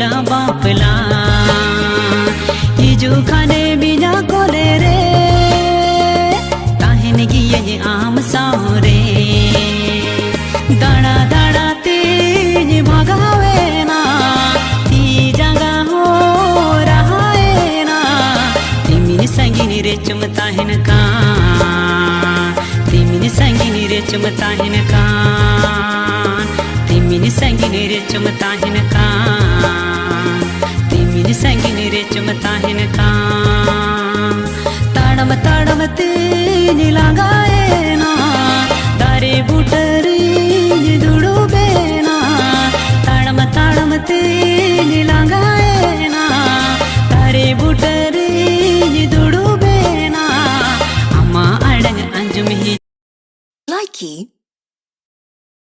ला बापला हिजू खाने बिना कोले रे ताहन गिये आम सारे दाड़ा दाड़ा तेज भगावे ना ती जगह हो रहा है ना तिमिन संगिनी रे चुमताहन का तिमिन संगिनी रे चुमताहन का तिमिन संगिनी रे चुमताहन का तिमिन संगिनी रे चुमताहन का ताड़म ताड़म तेज लगाए ना तारे बुटरी दुड़ू बेना ताड़म ताड़म तेज लगाए ना तारे बुटरी दुड़ू बेना अम्मा अड़ंग अंजुम ही Likey